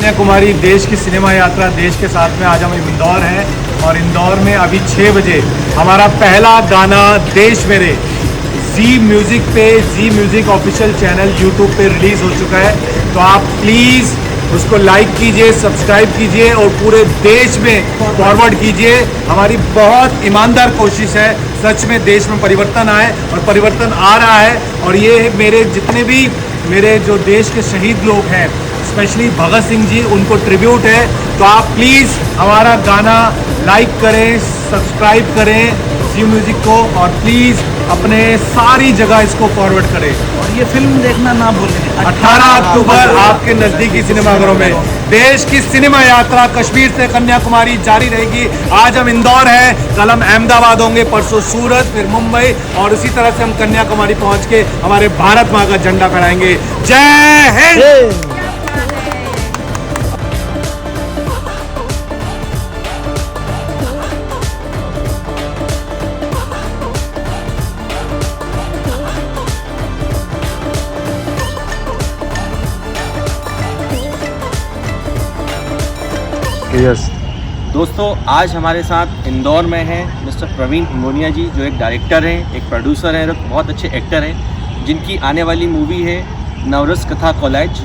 कन्याकुमारी देश की सिनेमा यात्रा देश के साथ में आज हम इंदौर हैं और इंदौर में अभी 6 बजे हमारा पहला गाना देश मेरे जी म्यूज़िक पे जी म्यूज़िक ऑफिशियल चैनल यूट्यूब पे रिलीज़ हो चुका है। तो आप प्लीज़ उसको लाइक कीजिए, सब्सक्राइब कीजिए और पूरे देश में फॉरवर्ड कीजिए। हमारी बहुत ईमानदार कोशिश है सच में देश में परिवर्तन आए और परिवर्तन आ रहा है। और ये मेरे जितने भी मेरे जो देश के शहीद लोग हैं, स्पेशली भगत सिंह जी, उनको ट्रिब्यूट है। तो आप प्लीज़ हमारा गाना लाइक करें, सब्सक्राइब करें जी म्यूज़िक को और प्लीज़ अपने सारी जगह इसको फॉरवर्ड करें। और ये फिल्म देखना ना भूलें 18 अक्टूबर आपके नज़दीकी सिनेमाघरों में देश की सिनेमा यात्रा कश्मीर से कन्याकुमारी जारी रहेगी। आज हम इंदौर हैं, कल हम अहमदाबाद होंगे, परसों सूरत, फिर मुंबई और इसी तरह से हम कन्याकुमारी पहुंच के हमारे भारत माँ का झंडा फहराएंगे। जय हिंद। यस दोस्तों, आज हमारे साथ इंदौर में हैं मिस्टर प्रवीण हिंगोनिया जी, जो एक डायरेक्टर हैं, एक प्रोड्यूसर हैं, एक बहुत अच्छे एक्टर हैं, जिनकी आने वाली मूवी है नवरस कथा कॉलेज।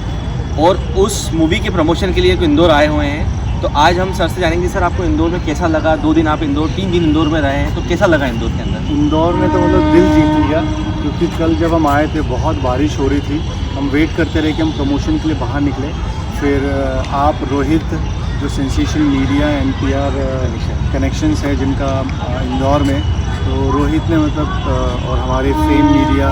और उस मूवी के प्रमोशन के लिए इंदौर आए हुए हैं। तो आज हम सर से जानेंगे, सर आपको इंदौर में कैसा लगा? 2 दिन आप इंदौर, 3 दिन इंदौर में रहे हैं, तो कैसा लगा इंदौर के अंदर? इंदौर में तो मतलब दिल जीत लिया, क्योंकि कल जब हम आए थे बहुत बारिश हो रही थी। हम वेट करते रहे कि हम प्रमोशन के लिए बाहर निकले। फिर आप रोहित, जो सेंसेशन मीडिया NPR कनेक्शंस है जिनका इंदौर में, तो रोहित ने मतलब और हमारे फेम मीडिया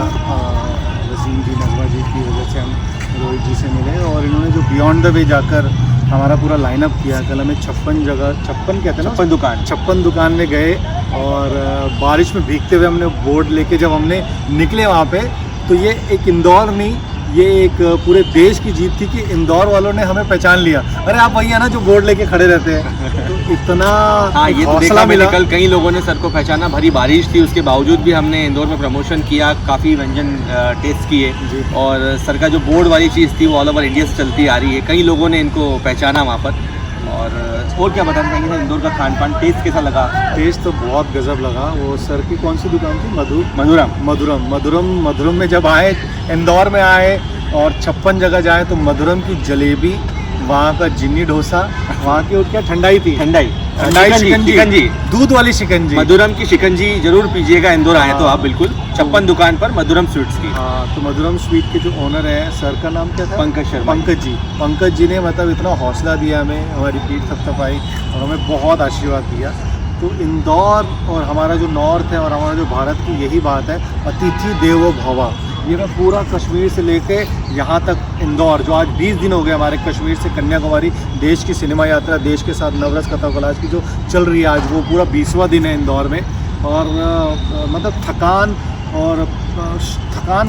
वसीम जी, नजमा जी की वजह से हम रोहित जी से मिले। और इन्होंने जो बियॉन्ड द वे जाकर हमारा पूरा लाइनअप किया। कल हमें 56 जगह, 56 कहते हैं ना, 56 दुकान में गए और बारिश में भीगते हुए हमने बोर्ड लेके जब हमने निकले वहाँ पे, तो ये एक इंदौर में, ये एक पूरे देश की जीत थी कि इंदौर वालों ने हमें पहचान लिया। अरे आप वही है ना जो बोर्ड लेके खड़े रहते हैं, तो इतना हाँ, ये तो देखा मैंने कल, कई लोगों ने सर को पहचाना। भरी बारिश थी, उसके बावजूद भी हमने इंदौर में प्रमोशन किया, काफ़ी व्यंजन टेस्ट किए। और सर का जो बोर्ड वाली चीज़ थी वो ऑल ओवर इंडिया से चलती आ रही है, कई लोगों ने इनको पहचाना वहाँ पर। और क्या बताना चाहेंगे सर, इंदौर का खान पान टेस्ट कैसा लगा? टेस्ट तो बहुत गजब लगा। वो सर की कौन सी दुकान थी? मधुरम में जब आए, इंदौर में आए और 56 जगह जाए, तो मधुरम की जलेबी, वहाँ का जिन्नी डोसा, वहाँ की और क्या ठंडाई थी, ठंडाई शिकंजी, दूध वाली शिकंजी। मधुरम की शिकंजी जरूर पीजिएगा इंदौर आए तो आप बिल्कुल। 56 दुकान पर मधुरम स्वीट्स की। हाँ, तो मधुरम स्वीट के जो ओनर है, सर का नाम क्या था? पंकज शर्मा। पंकज जी ने मतलब इतना हौसला दिया हमें, हमारी पीठ थपथपाई और हमें बहुत आशीर्वाद दिया। तो इंदौर और हमारा जो नॉर्थ है और हमारा जो भारत की यही बात है, अतिथि देवो भव। ये मैं पूरा कश्मीर से लेके यहाँ तक इंदौर, जो आज 20 दिन हो गए हमारे कश्मीर से कन्याकुमारी देश की सिनेमा यात्रा देश के साथ नवरस कथा कॉलेज की जो चल रही है, आज वो पूरा 20वां दिन है इंदौर में। और मतलब थकान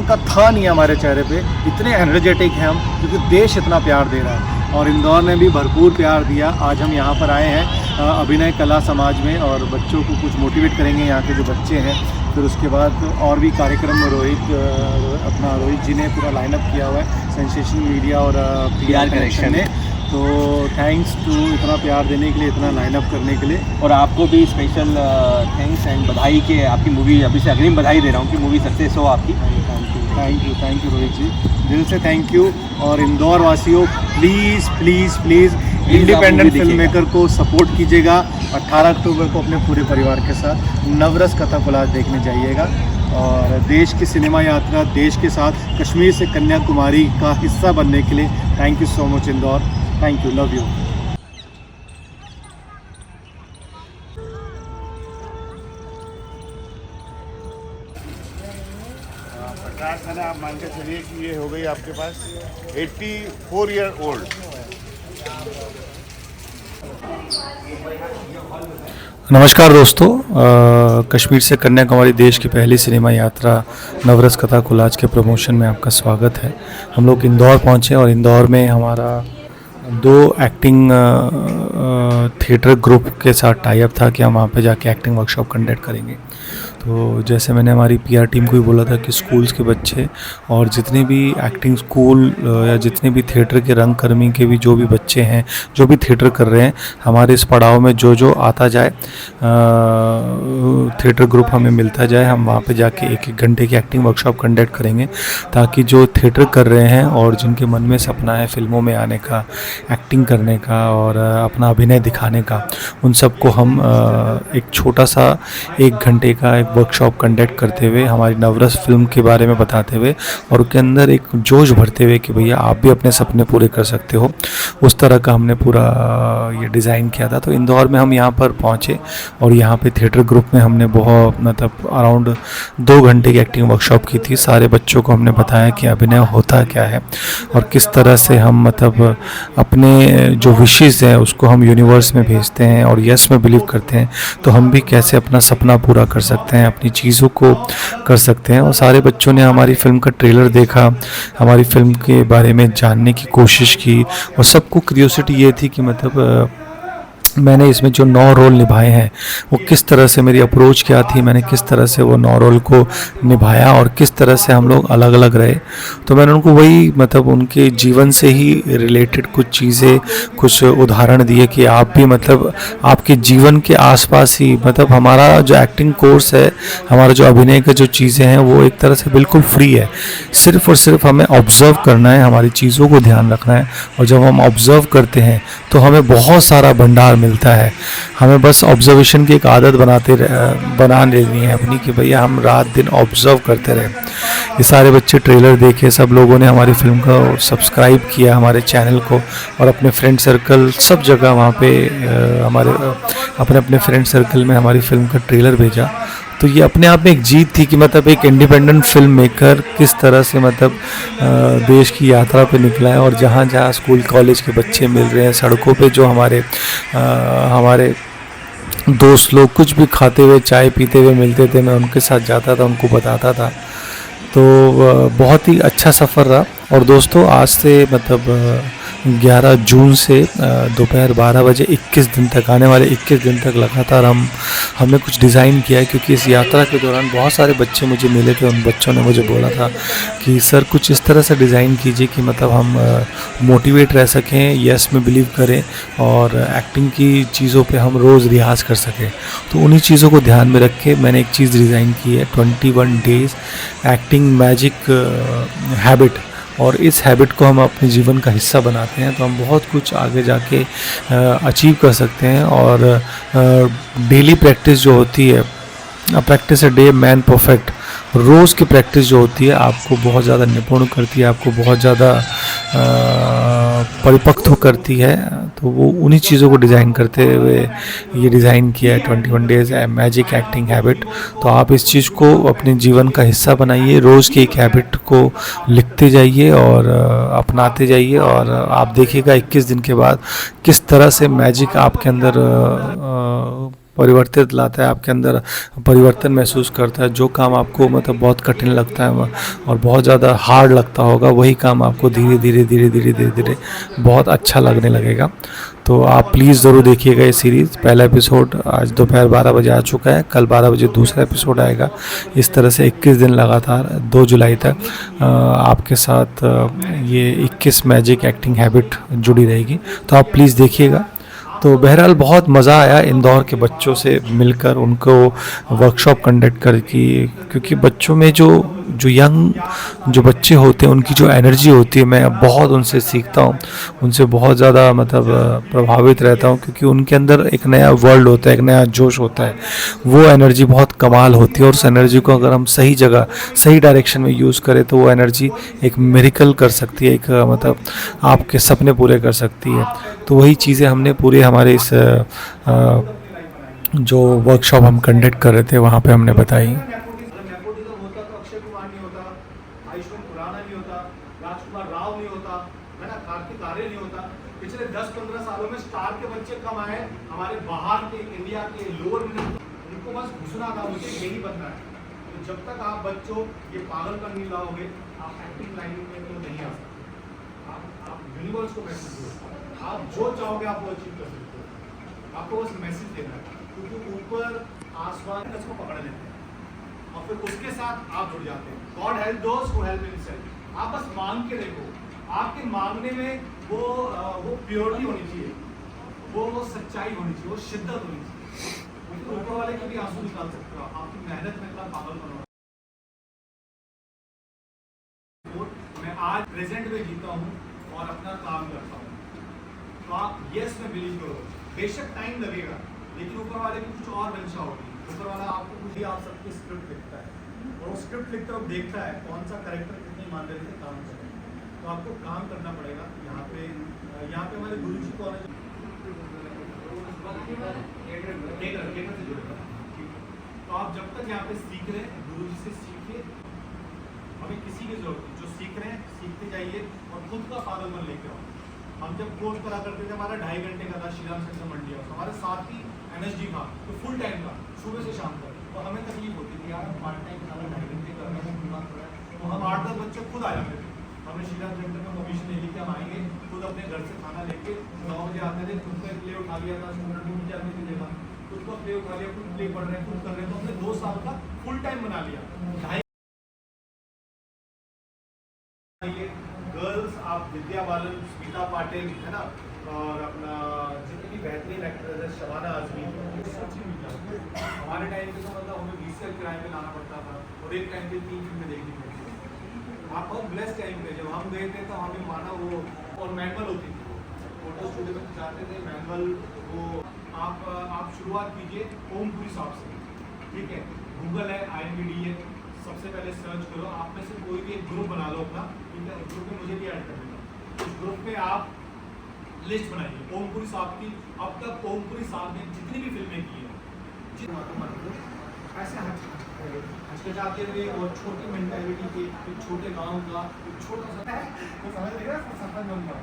का था नहीं हमारे चेहरे पे, इतने एनर्जेटिक हैं हम, क्योंकि देश इतना प्यार दे रहा है और इंदौर ने भी भरपूर प्यार दिया। आज हम यहाँ पर आए हैं अभिनय कला समाज में और बच्चों को कुछ मोटिवेट करेंगे, यहाँ के जो बच्चे हैं। फिर उसके बाद और भी कार्यक्रम में रोहित जी ने पूरा लाइनअप किया हुआ है, सेंसेशन मीडिया और PR कनेक्शन ने। तो थैंक्स टू इतना प्यार देने के लिए, इतना लाइनअप करने के लिए। और आपको भी स्पेशल थैंक्स एंड बधाई के, आपकी मूवी अभी से अग्रिम बधाई दे रहा हूँ कि मूवी सक्सेस हो आपकी। थैंक यू रोहित जी, दिल से थैंक यू। और इंदौर वासियों, प्लीज़ इंडिपेंडेंट फिल्म मेकर को सपोर्ट कीजिएगा। 18 अक्टूबर को अपने पूरे परिवार के साथ नवरस कथा कॉलेज देखने जाइएगा। और देश की सिनेमा यात्रा देश के साथ कश्मीर से कन्याकुमारी का हिस्सा बनने के लिए thank you so much Indore. Thank you, love you. आप मान के चलिए कि ये हो गई आपके पास 84 ईयर ओल्ड। नमस्कार दोस्तों, कश्मीर से कन्याकुमारी देश की पहली सिनेमा यात्रा नवरस कथा कॉलेज के प्रमोशन में आपका स्वागत है। हम लोग इंदौर पहुँचे और इंदौर में हमारा 2 एक्टिंग थिएटर ग्रुप के साथ टाई अप था कि हम वहाँ पे जाके एक्टिंग वर्कशॉप कंडक्ट करेंगे। तो तो जैसे मैंने हमारी पीआर टीम को भी बोला था कि स्कूल्स के बच्चे और जितने भी एक्टिंग स्कूल या जितने भी थिएटर के रंगकर्मी के भी जो भी बच्चे हैं जो भी थिएटर कर रहे हैं, हमारे इस पड़ाव में जो आता जाए थिएटर ग्रुप हमें मिलता जाए, हम वहाँ पे जाके 1-1 घंटे की एक्टिंग वर्कशॉप कंडक्ट करेंगे, ताकि जो थिएटर कर रहे हैं और जिनके मन में सपना है फिल्मों में आने का, एक्टिंग करने का और अपना अभिनय दिखाने का, उन सबको हम एक छोटा सा 1 घंटे का एक वर्कशॉप कंडक्ट करते हुए हमारी नवरस फिल्म के बारे में बताते हुए और उसके अंदर एक जोश भरते हुए कि भैया आप भी अपने सपने पूरे कर सकते हो, उस तरह का हमने पूरा ये डिज़ाइन किया था। तो इंदौर में हम यहाँ पर पहुँचे और यहाँ पे थिएटर ग्रुप में हमने बहुत मतलब अराउंड 2 घंटे की एक्टिंग वर्कशॉप की थी। सारे बच्चों को हमने बताया कि अभिनय होता क्या है और किस तरह से हम मतलब अपने जो विशेज़ हैं उसको हम यूनिवर्स में भेजते हैं और यस में बिलीव करते हैं, तो हम भी कैसे अपना सपना पूरा कर सकते हैं, अपनी चीज़ों को कर सकते हैं। और सारे बच्चों ने हमारी फ़िल्म का ट्रेलर देखा, हमारी फ़िल्म के बारे में जानने की कोशिश की और सबको क्यूरियोसिटी ये थी कि मतलब मैंने इसमें जो 9 रोल निभाए हैं वो किस तरह से, मेरी अप्रोच क्या थी, मैंने किस तरह से वो 9 रोल को निभाया और किस तरह से हम लोग अलग अलग रहे। तो मैंने उनको वही मतलब उनके जीवन से ही रिलेटेड कुछ चीज़ें, कुछ उदाहरण दिए कि आप भी मतलब आपके जीवन के आसपास ही मतलब हमारा जो एक्टिंग कोर्स है, हमारा जो अभिनय का जो चीज़ें हैं वो एक तरह से बिल्कुल फ्री है। सिर्फ़ और सिर्फ हमें ऑब्ज़र्व करना है, हमारी चीज़ों को ध्यान रखना है और जब हम ऑब्ज़र्व करते हैं तो हमें बहुत सारा भंडार मिलता है। हमें बस ऑब्जर्वेशन की एक आदत बना लेनी है अपनी कि भैया हम रात दिन ऑब्जर्व करते रहे। ये सारे बच्चे ट्रेलर देखे, सब लोगों ने हमारी फिल्म को सब्सक्राइब किया, हमारे चैनल को, और अपने फ्रेंड सर्कल सब जगह वहाँ पे हमारे अपने फ्रेंड सर्कल में हमारी फिल्म का ट्रेलर भेजा। तो ये अपने आप में एक जीत थी कि मतलब एक इंडिपेंडेंट फिल्म मेकर किस तरह से मतलब देश की यात्रा पे निकला है और जहाँ जहाँ स्कूल कॉलेज के बच्चे मिल रहे हैं, सड़कों पे जो हमारे दोस्त लोग कुछ भी खाते हुए चाय पीते हुए मिलते थे, मैं उनके साथ जाता था, उनको बताता था। तो बहुत ही अच्छा सफ़र रहा। और दोस्तों आज से मतलब 11 जून से दोपहर 12 बजे 21 दिन तक, आने वाले 21 दिन तक लगातार हमने कुछ डिज़ाइन किया है, क्योंकि इस यात्रा के दौरान बहुत सारे बच्चे मुझे मिले थे। उन बच्चों ने मुझे बोला था कि सर कुछ इस तरह से डिज़ाइन कीजिए कि मतलब हम मोटिवेट रह सकें, यस में बिलीव करें और एक्टिंग की चीज़ों पे हम रोज़ रियाज़ कर सकें। तो उन्हीं चीज़ों को ध्यान में रख के मैंने एक चीज़ डिज़ाइन की है, 21 डेज़ एक्टिंग मैजिक हैबिट। और इस हैबिट को हम अपने जीवन का हिस्सा बनाते हैं तो हम बहुत कुछ आगे जाके अचीव कर सकते हैं। और डेली प्रैक्टिस जो होती है, practice a day man perfect, रोज़ की प्रैक्टिस जो होती है आपको बहुत ज़्यादा निपुण करती है, आपको बहुत ज़्यादा परिपक्व करती है। तो वो उन्हीं चीज़ों को डिज़ाइन करते हुए ये डिज़ाइन किया है 21 डेज़ मैजिक एक्टिंग हैबिट। तो आप इस चीज़ को अपने जीवन का हिस्सा बनाइए, रोज़ की एक हैबिट को लिखते जाइए और अपनाते जाइए और आप देखिएगा 21 दिन के बाद किस तरह से मैजिक आपके अंदर परिवर्तित लाता है, आपके अंदर परिवर्तन महसूस करता है। जो काम आपको मतलब बहुत कठिन लगता है और बहुत ज़्यादा हार्ड लगता होगा, वही काम आपको धीरे धीरे बहुत अच्छा लगने लगेगा। तो आप प्लीज़ ज़रूर देखिएगा ये सीरीज़। पहला एपिसोड आज दोपहर 12 बजे आ चुका है, कल 12 बजे दूसरा एपिसोड आएगा। इस तरह से 21 दिन लगातार 2 जुलाई तक आपके साथ ये 21 मैजिक एक्टिंग हैबिट जुड़ी रहेगी। तो आप प्लीज़ देखिएगा। तो बहरहाल बहुत मज़ा आया इंदौर के बच्चों से मिलकर, उनको वर्कशॉप कंडक्ट करके, क्योंकि बच्चों में जो यंग जो बच्चे होते हैं उनकी जो एनर्जी होती है, मैं बहुत उनसे सीखता हूँ, उनसे बहुत ज़्यादा मतलब प्रभावित रहता हूँ, क्योंकि उनके अंदर एक नया वर्ल्ड होता है, एक नया जोश होता है। वो एनर्जी बहुत कमाल होती है और उस एनर्जी को अगर हम सही जगह सही डायरेक्शन में यूज़ करें तो वो एनर्जी एक मिरेकल कर सकती है, एक मतलब आपके सपने पूरे कर सकती है। तो वही चीज़ें हमने पूरे हमारे इस जो वर्कशॉप हम कंडक्ट कर रहे थे वहाँ पे हमने बताई। पिछले 10-15 सालों में स्टार के बच्चे कम आए, हमारे बाहर के इंडिया के लोअर मिडिल, उनको बस घुसना था, मुझे यही बनना है। तो जब तक आप बच्चों ये पागलपन नहीं लाओगे, आप एक्टिंग लाइन में तो नहीं आ सकते। आप यूनिवर्स को मैसेज दो, आप जो चाहोगे आप वो अचीव कर सकते हो। आपको बस मैसेज देना है, क्योंकि ऊपर आसमान को पकड़ लेते हैं। और फिर उसके साथ आप जुड़ जाते हैं। God help those who help himself. आप बस मांग के देखो, आपके मांगने में वो प्योरिटी होनी चाहिए, वो सच्चाई होनी चाहिए, वो शिद्दत होनी चाहिए। ऊपर वाले के भी आंसू निकाल सकते हो, आपकी मेहनत में इतना पागल बनो। मैं आज प्रेजेंट में जीता हूँ और अपना काम करता हूँ, तो आप यस में बिलीव करो। बेशक टाइम लगेगा, लेकिन ऊपर वाले की कुछ और मंशा होगी। ऊपर वाला आपको कुछ ही आप सबकी स्क्रिप्ट लिखता है, और वो स्क्रिप्ट लिखते वक्त देखता है कौन सा करेक्टर कितनी ईमानदारी से काम करेगा। तो आपको काम करना पड़ेगा। यहाँ पे हमारे गुरु जी कौन है, से जुड़ेगा। तो आप जब तक यहाँ पे सीख रहे हैं, गुरु जी से सीखिए, हमें किसी की जरूरत नहीं। जो सीख रहे हैं सीखते जाइए और खुद का पागलपन लेके आओ। हम जब कोर्स करा करते थे, हमारा 2.5 घंटे का था श्री राम सेंटर मंडी हाउस, हमारे साथ ही NSG था, तो फुल टाइम था सुबह से शाम तक। तो हमें तकलीफ होती थी, यार पार्ट टाइम खाना 2.5 घंटे कर रहे हैं, तो हम 8-10 बच्चे खुद आ जाते थे। हमने श्री राम सेंटर में परमिशन ले ली कि हम आएंगे, खुद अपने घर से खाना लेके 9 बजे आते थे, खुद का प्ले उठा लिया था, स्टूडेंट मुझे आने की जगह खुद का प्ले उठा लिया, खुद प्ले पढ़ रहे हैं, खुद कर रहे हैं। तो हमने 2 साल का फुल टाइम बना लिया। गर्ल्स आप विद्या बालन, स्मिता पाटिल है ना, और अपना जितनी भी बेहतरीन एक्ट्रेस है, शबाना आजमी, हमारे टाइम पे तो मतलब हमें VCR किराए पे लाना पड़ता था, और एक टाइम पे 3 फिल्में देखनी पड़ती थी। आप बहुत ब्लेस्ड टाइम पे, जब हम गए थे तो हमें माना वो और मैनुअल होती थी, फोटो स्टूडियो में जाते थे, मैनुअल वो आप शुरुआत कीजिए ओमपुरी साहब से, ठीक है। गूगल है, IMDb है, सबसे पहले सर्च करो। आप में से कोई भी एक ग्रुप बना लो अपना, ठीक है, उस ग्रुप में मुझे भी ऐड कर देना। उस ग्रुप में आप लिस्ट बनाइए ओमपुरी साहब की। अब तक ओमपुरी साहब ने जितनी भी फिल्में की हैं, ऐसे हचकिचाते हुए और छोटी मेंटालिटी के एक छोटे गांव का एक छोटा सा है, तो समझ लेगा सफल बनना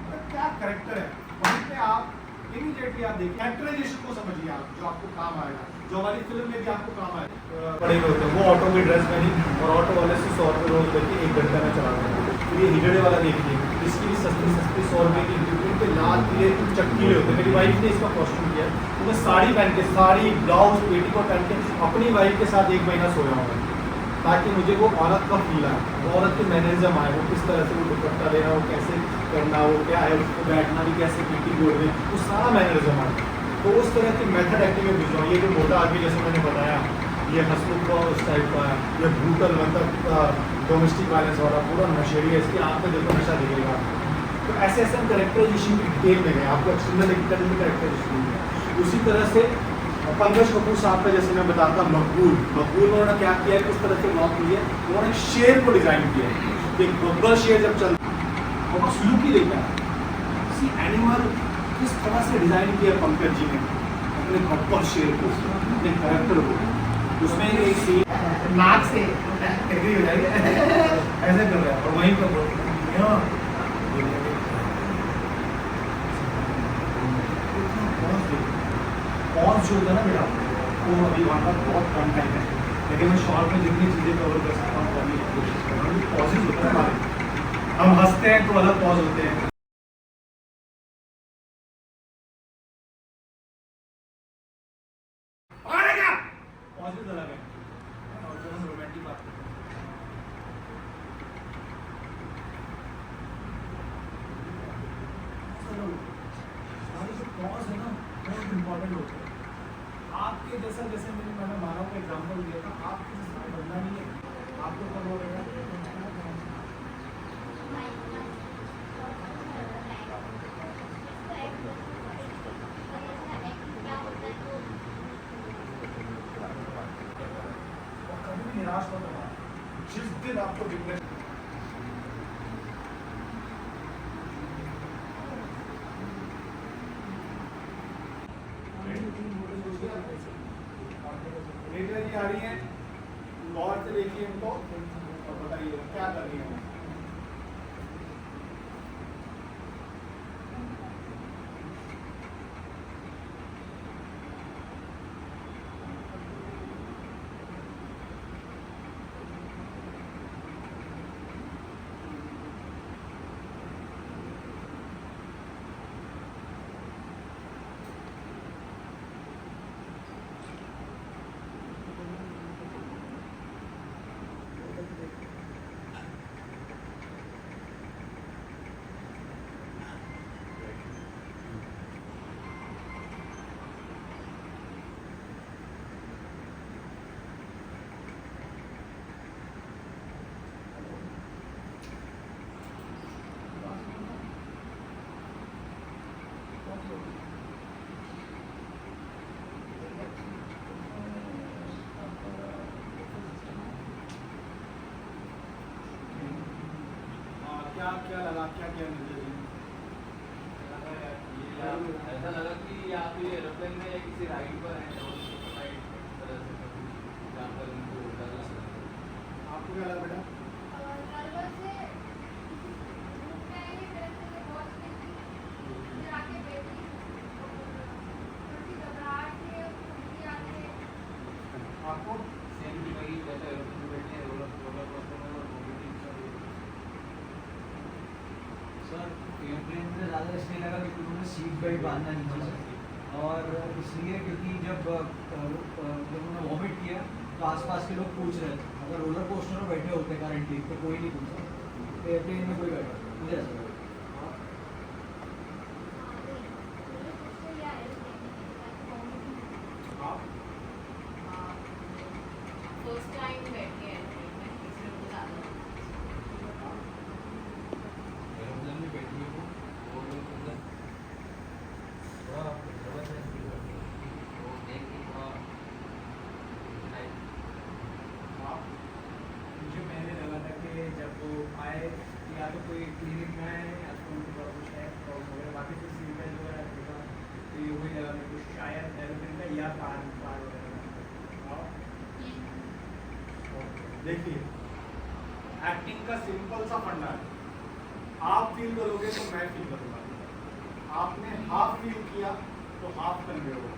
मतलब क्या करेक्टर है। वहीं पे आप इमीडिएटली आप देखिए कैरेक्टराइजेशन को समझिए आप, जो आपको काम आएगा, जो हमारी फिल्म में भी आपको काम आएगा। पड़े हुए होते हैं वो ऑटो में ड्रेस पहनी और ऑटो वाले से 100 रुपये रोज लेके 1 घंटे में चलाते हैं। तो ये हिजड़े वाला देखिए, इसकी भी सस्ती 100 रुपये की इक्विपमेंट पे लाल पीले चक्कीले होते हैं। मेरी वाइफ ने इसका कॉस्ट्यूम किया, तो मैं साड़ी पहन के, साड़ी ब्लाउज पेटीकोट पहन के अपनी वाइफ के साथ 1 महीना सोया हूँ, ताकि मुझे वो औरत का फील आए, वो औरत के मैनरिज्म आए, वो किस तरह से वो दुपट्टा देना, वो कैसे करना, वो क्या है, उसको बैठना भी कैसे, पीटी बोर्ड में वो सारा मैनरिज्म आए। तो उस तरह की मेथड एक्टिंग में भिजवाओ। ये जो मोटा आदमी जैसे मैंने बताया, ये हंसमुख का उस टाइप का है, ये ब्रूटल मतलब डोमेस्टिक वायलेंस वाला पूरा नशेड़ी है, इसकी आँख में देखो नशा दिखेगा। तो ऐसे ऐसे हम कैरेक्टराइजेशन की डिटेल में गए, आपको एक्सटर्नल इंटरनल कैरेक्टराइजेशन है। उसी तरह से पंकज कपूर साहब का जैसे मैं बताता, मकबूल में उन्होंने क्या किया है, किस तरह से लॉक की है, उन्होंने शेर को डिज़ाइन किया है। एक गब्बर शेर जब चलता है वो स्लूकी देता है, किसी एनिमल किस तरह से डिज़ाइन किया पंकज जी ने अपने गब्बर शेर को, अपने कैरेक्टर को। उसमें एक सीन नाक से एग्री हो जाएगी ऐसे कर रहा है, और वहीं पर पॉज जो होता है ना मेरा, वो अभी वहाँ पर बहुत कम टाइम है, लेकिन मैं शॉर्ट में जितनी चीज़ें कवर कर सकता हूँ करने की कोशिश कर रहा हूँ। पॉजेज होता है हमारे, हम हंसते हैं तो अलग पॉज होते हैं, पॉजेज अलग है, और जो हम रोमांटिक बात करते हैं। हमारे जो पॉज है ना बहुत इम्पोर्टेंट होते हैं। आपके जैसा जैसे मैंने मानव का एग्जाम्पल दिया था, आपके जैसा बनना नहीं है, आपको कब हो रहेगा कभी भी निराश मत होना। जिस दिन आपको डिप्रेशन जी आ रही है, गौर से देखिए इनको और बताइए क्या कर रही है। क्या लगा, क्या क्या ऐसा लगा कि आप ये एरोप्लेन में या किसी राइड पर हैं और राइड तरह से जहाँ पर उनको डर लग रहा है। आपको क्या लगा बेटा? आपको सेम की वही जैसे एरोप्लेन में बैठे हैं रोलर कोस्टर में और वोमिटिंग सर एयरप्लेन में ज़्यादा इसलिए लगा कि उन्होंने सीट बेल्ट बांधना नहीं था और इसलिए क्योंकि जब उन्होंने वॉमिट किया तो आसपास के लोग पूछ रहे थे, अगर रोलर कोस्टर में बैठे होते करंटली तो कोई नहीं पूछा, एयरप्लेन में कोई बैठा मुझे ऐसा लगा। फर्स्ट टाइम बैठे हैं इसलिए मुझे ज़्यादा एरोप्लेन में बैठी है वो और मतलब थोड़ा जबरदस्त फील करती है वो देख के थोड़ा मुझे पहले लगा था कि जब वो आए या तो कोई क्लिनिक में आए या तो उनको थोड़ा कुछ है प्रॉब्लम वगैरह, बाकी तो सीट बेल्ट वगैरह देखा तो ये वही लगा मेरे को शायद एरोप्लेन का या कार वगैरह। देखिए, एक्टिंग का सिंपल सा फंडा है, आप फील करोगे तो मैं फील करूंगा, आपने हाफ फील किया तो हाफ कन्वे होगा।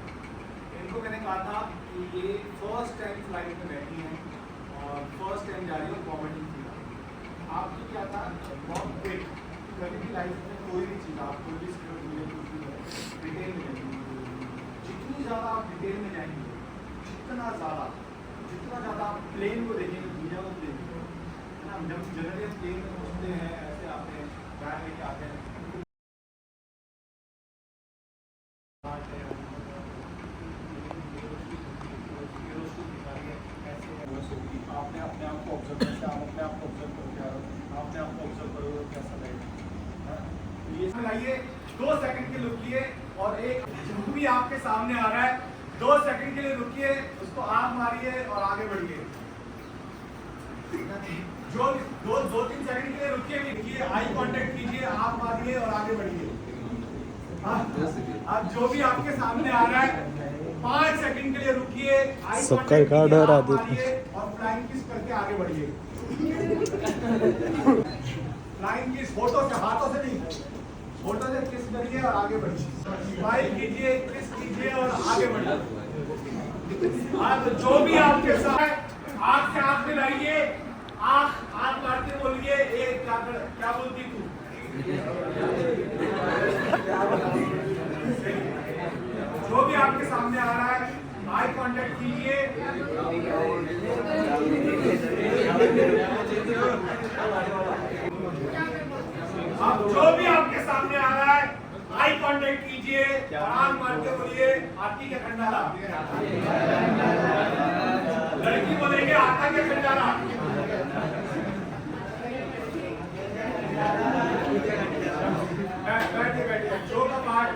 इनको मैंने कहा था कि ये फर्स्ट टाइम फ्लाइट में बैठी हैं और फर्स्ट टाइम जा रही है वॉमिटिंग फील। आपकी क्या था, बहुत क्विक, कभी भी लाइफ में कोई भी चीज़ आप कोई भी स्क्रिप्ट मिले कुछ भी डिटेल में जाएंगे, जितनी ज़्यादा आप डिटेल में जाएंगे जितना ज़्यादा आप प्लेन को देखेंगे, दुनिया को देखेंगे, है ना। जब जनरली प्लेन में घूमते हैं ऐसे आते हैं, बैग लेके आते हैं, आपने अपने आप को ऑब्जर्व करके आप अपने आप को ऑब्जर्व करके आ रहे हो, अपने आप को ऑब्जर्व करोगे तो कैसा लगेगा। ये लाइए, 2 सेकंड के रुकिए और एक जो भी आपके सामने आ रहा है 2 सेकंड के लिए रुकिए, उसको आग मारिए और आगे बढ़िए। जो 2-3 सेकंड के लिए रुकिए, देखिए, आई कांटेक्ट कीजिए, आग मारिए और आगे बढ़िए। अब जो भी आपके सामने आ रहा है 5 सेकंड के लिए रुकिए, आई सबका रिकॉर्ड हो रहा है, मारिए और फ्लाइंग किस करके आगे बढ़िए। फ्लाइंग किस, फोटो से, हाथों से नहीं, फोटो से किस करिए और आगे बढ़िए, स्माइल कीजिए, किस कीजिए और आगे बढ़िए। अब जो भी आपके साथ आँख से आँख मिलाइए, आँख मारते बोलिए, क्या बोलती तू? जो भी आपके सामने आ रहा है आई कांटेक्ट कीजिए, अब जो भी आपके सामने आ रहा है आई कांटेक्ट कीजिए और आँख मार के बोलिए, आती के खंडारा। लड़की बोलेंगे आता के खंडारा। बैठिए, जो का पार्ट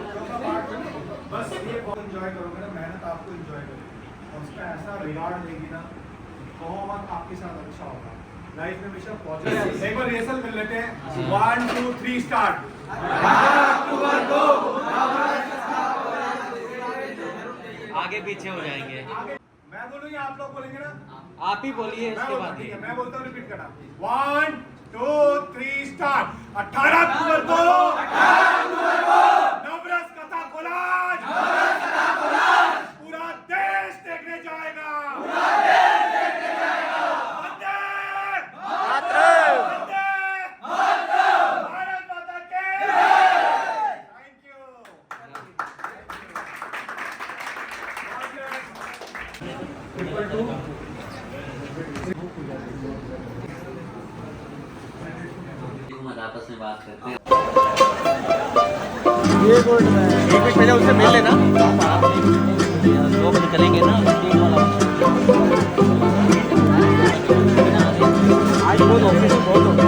बस ये बहुत एंजॉय करोगे ना, मेहनत आपको एंजॉय करोगे और उसका ऐसा रिगार्ड देगी ना, कहो मत, आपके साथ अच्छा होगा लाइफ में हमेशा पॉजिटिव। एक बार रिहर्सल कर लेते हैं, 1 2 3 स्टार्ट। आगे पीछे हो जाएंगे। मैं बोलूँ या आप लोग बोलेंगे ना? आप ही बोलिए, मैं इसके बोलता बाद हूँ, ठीक है, मैं बोलता हूँ, रिपीट करना। 1 2 3 स्टार्ट। 18 अक्टूबर को नवरस कथा कोलाज पूरा देश देखने जाएगा। वंदे वंदे भारत माता के। Thank you. आपस में बात करते हैं। एक मिनट पहले उससे मिल लेना, 2 बजे चलेंगे ना। आज बहुत ऑफिस बहुत होगा।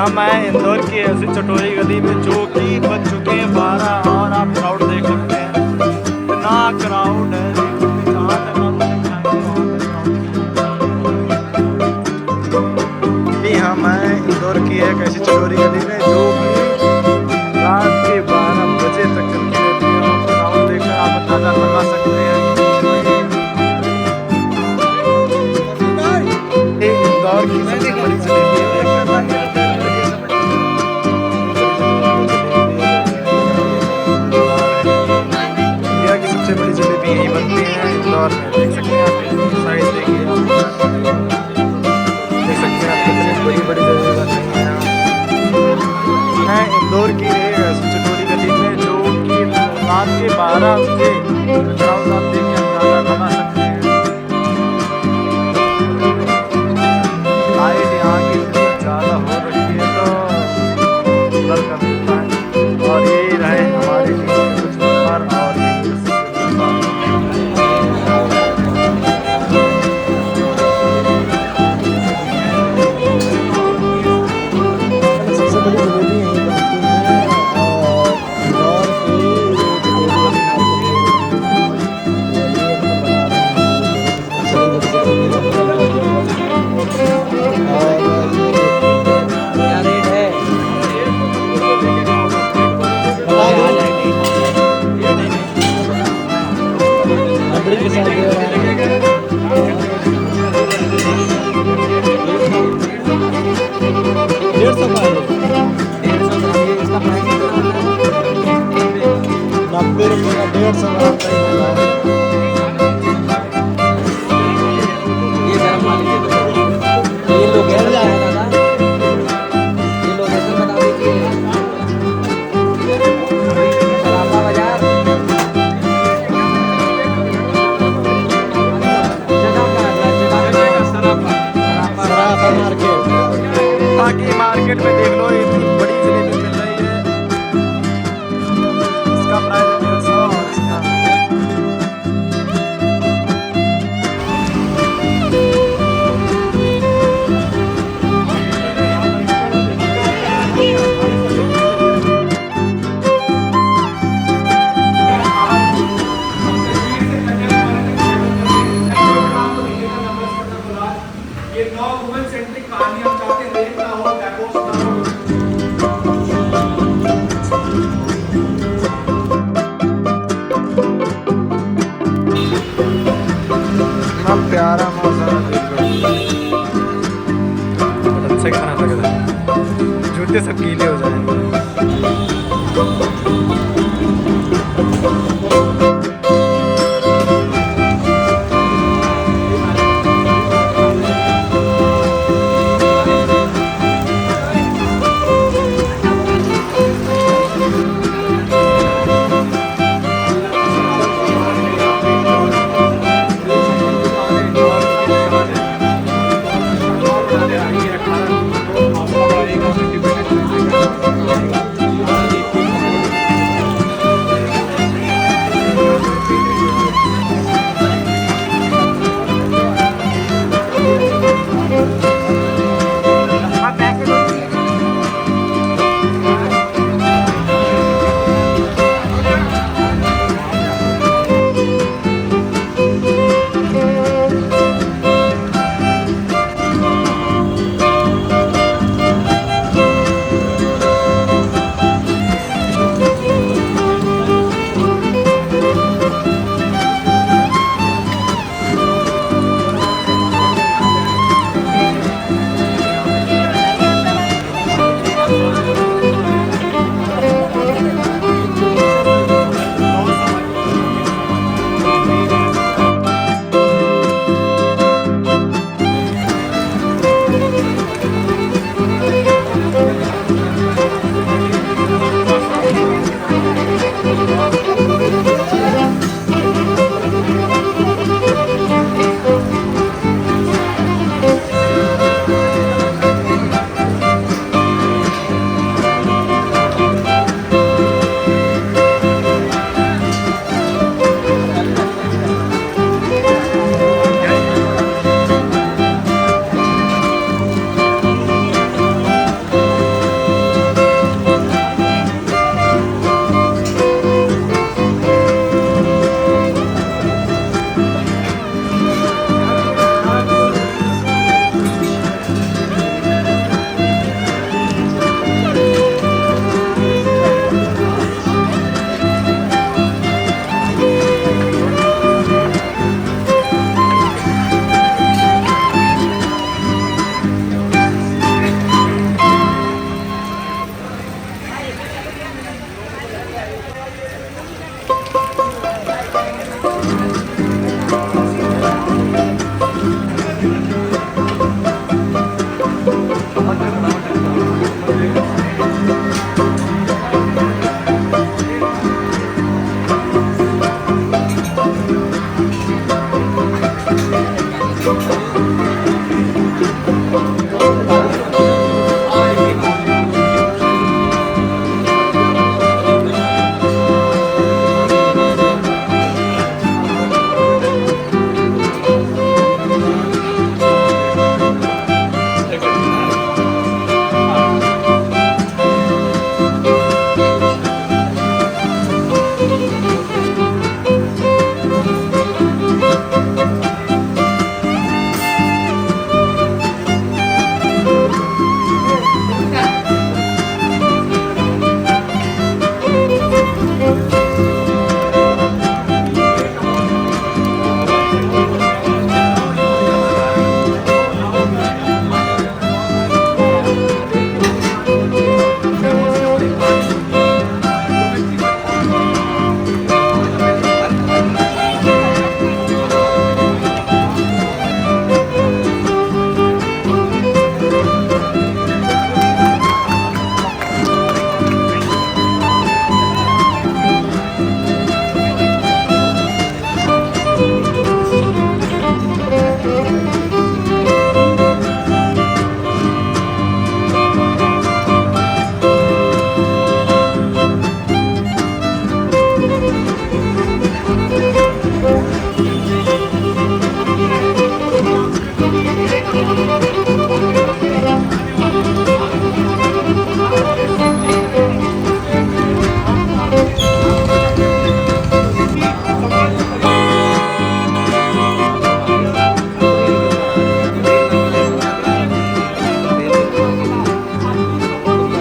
हम आए इंदौर की ऐसी चटोरी गली में जो कि बज चुके हैं 12 और आप क्राउड देख सकते हैं इतना क्राउड है। जहाँ तक आप दिखाएंगे हम आए इंदौर की एक ऐसी चटोरी गली में जो कि रात के 12 बजे तक चलती रहती है और क्राउड देखकर आप अंदाजा लगा सकते हैं। इंदौर की सबसे बड़ी जलेबी इंडिया की सबसे बड़ी जलेबी यही बनती है इंदौर में। देख सकते हैं आप साइज देखिए, देख सकते हैं आप कितनी बड़ी बड़ी जलेबी बन रही हैं इंदौर की एक ऐसी चटोरी गली में जो कि रात के 12 बजे क्राउड आप देख के अंदाजा लगा सकते हैं। लाइट यहाँ की ज़्यादा हो रही है तो ब्लर कर देता है। और ये रहे हमारे लिए कुछ नंबर और सबसे बड़ी जलेबी यहीं बनती है और इंदौर मार्केट में देख लो इतनी बड़ी जलेबी मिल रही है। इसका प्राइस 150 और इसका ये 9 वुमेन सेंट्रिक कहानी हम चाहते हैं रेप ना हो, डाइवोर्स ना हो। इतना प्यारा मौसम है, देख लो बहुत अच्छा खाना लग रहा है। जूते सब गीले हो जाएंगे।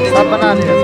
सब बना लिया।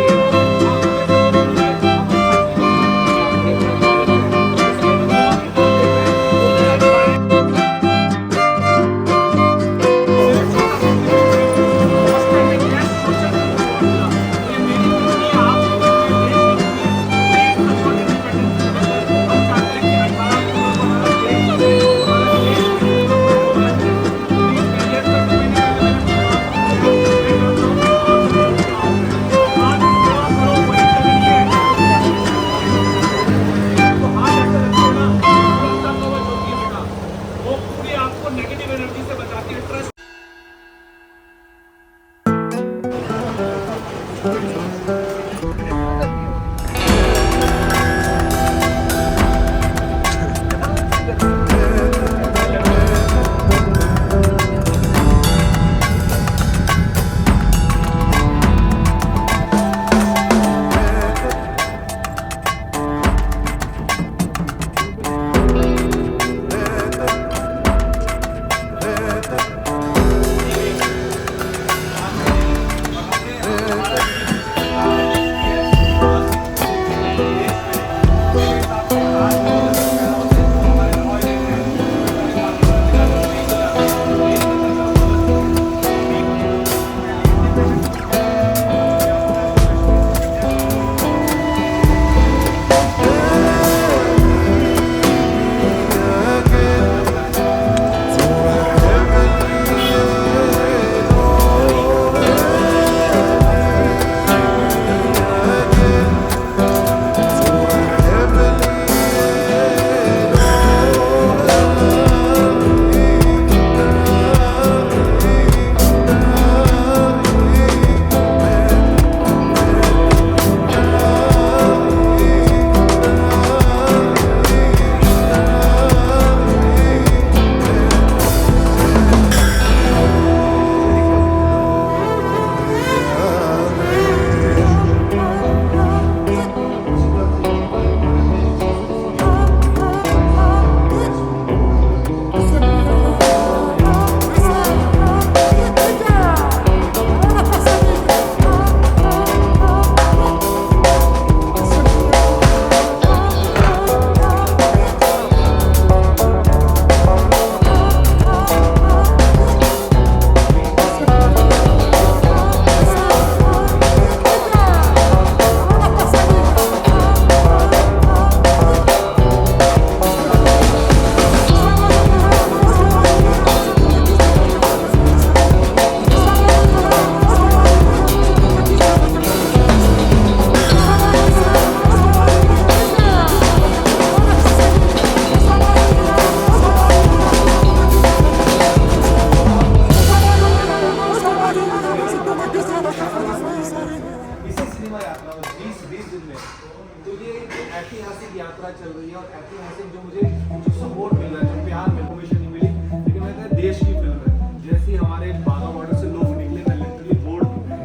ऐतिहासिक यात्रा चल रही है और ऐतिहासिक जो मुझे जो सपोर्ट मिल रहा है, जो प्यार मिल परमिशन नहीं मिली, लेकिन मैं कहता देश की फिल्म है। जैसे ही हमारे बाघा बॉर्डर से लोग निकले, मैं लिटरली बोर्ड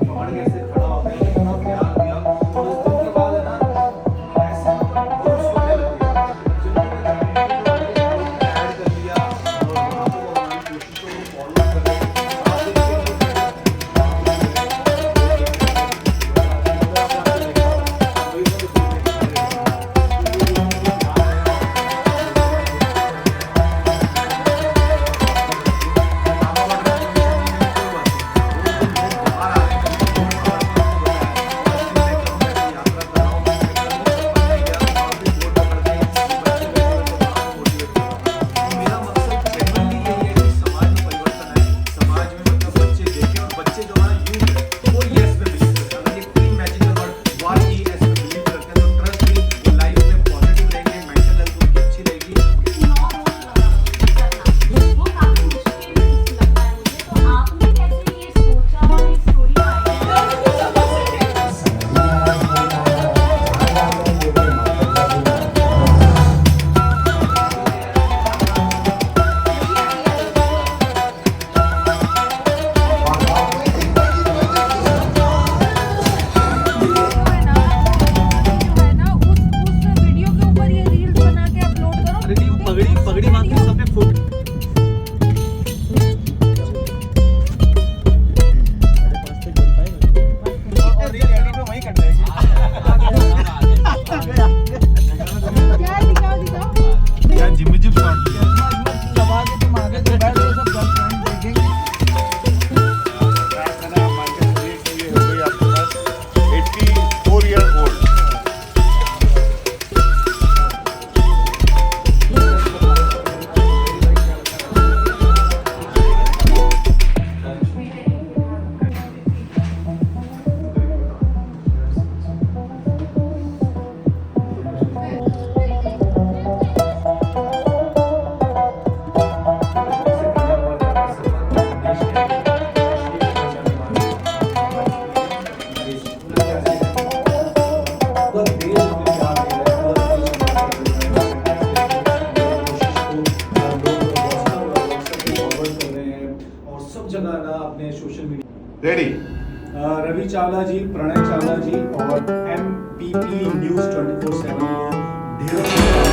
पकड़ के ऐसे खड़ा हो गया, इतना प्यार दिया। और उस दिन के बाद है ना ऐसे बहुत सोचने लग गया, जिन्होंने ऐड कर लिया और वहाँ पे वो हमारी कोशिशों को फॉलो कर रहे हैं। अपने social media. Ready. Ravi Chawla ji, Pranay Chawla ji और MPP न्यूज़ 24/7 को ढेरों